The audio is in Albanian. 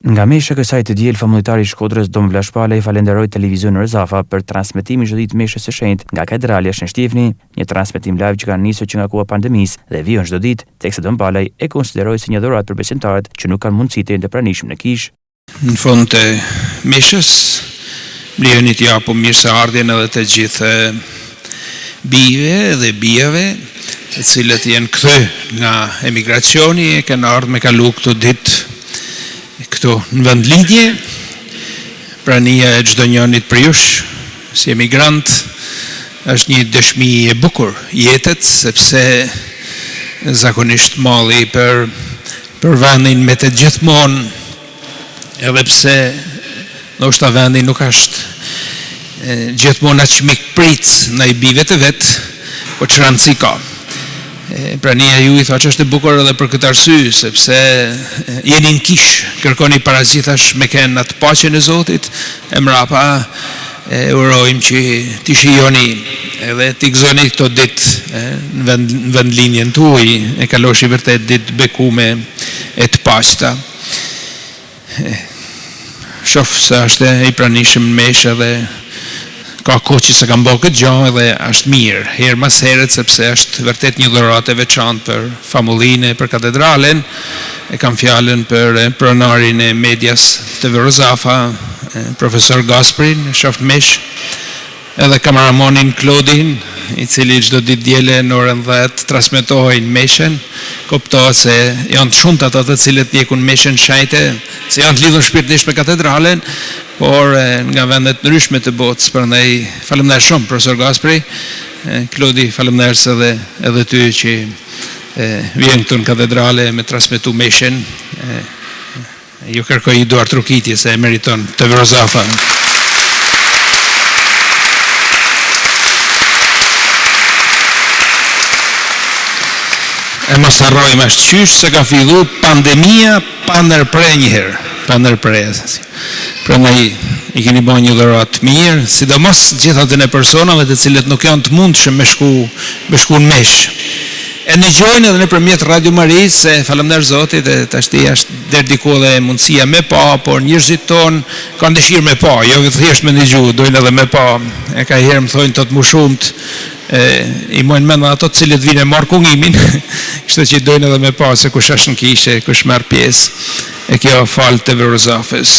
Nga mesha kësaj të diel, famulletari i Shkodrës Dom Vllashpala i falenderoi televizionin Rëzafa për transmetimin çdo ditë meshës së shenjtë nga katedrali jashtë Shtifni, një transmetim live që ka nisur që nga koha pandemisë dhe vijon çdo ditë, teksa Dom Balaj e konsideroi si një dhuratë për besimtarët që nuk kanë mundësi të jenë të pranishëm në kishë. Në fund të meshës, mlejoni t'ja po mirëseardhjen edhe të gjithë bijve dhe bijave, të cilët janë kthy nga emigracioni, e kanë ardhur me kalu këto ditë këtu në vendlidhje. Prania e çdo njërit për jush si emigrant është një dëshmi e bukur jetet, sepse zakonisht malli për vendin me të gjithmonë, edhe pse ndoshta vendi nuk është gjithmonë aq mikprit ndaj bijve të vet, po që rëndësi ka. Prania ju i tha që është e bukur edhe për këtë arsye, sepse jeni në kish, kërkoni parazitash me kenë atë paqen e Zotit, e mrapa urojmë që t'i shijoni edhe t'i gëzoni këto ditë në vendlinjen tuaj, e kaloshi vërtet ditë bekume e të paqta. Shoh se është i pranishëm në meshë dhe ka kohë që se kam bërë këtë gjë dhe është mirë, herë mas herët, sepse është vërtet një dhuratë e veçantë për famullinë, për katedralen. E kam fjalën për pronarin e medias të Rëzafa, profesor Gasprin, shoft mesh, edhe kameramonin Klodin, i cili çdo ditë diele në orën 10 transmetohejnë meshën. Kuptohet se janë të shumtë ata të cilët ndjekun meshën shajte, se janë të lidhur shpirtërisht me katedralen, por nga vendet ndryshme të botës. Prandaj faleminderit shumë profesor Gaspri, Klodi, faleminderit edhe ty që vjen këtu në katedrale me transmetu meshën. Ju kërkoj i duar trukitje se e meriton të Rëzafa. E mos harrojmë është qysh se ka fillu pandemia pa ndërpre njëherë. Pa ndërpre. Prandaj i keni bën një dhuratë mirë, sidomos gjithë atyre personave të cilët nuk janë të mundshëm me shku në mesh. E dëgjojnë edhe nëpërmjet Radio Maris, se falënderoj Zotit, e tashti është deri diku edhe mundësia me pa, por njerëzit tonë kanë dëshirë me pa, jo thjesht me dëgju, dojnë edhe me pa. E ka herë më thonë tot më shumt, i mojnë mend ato të cilët vinë marr kungimin, kështu që dojnë edhe me pa se kush është në kishë, kush merr pjesë. E kjo falë të Rëzafës.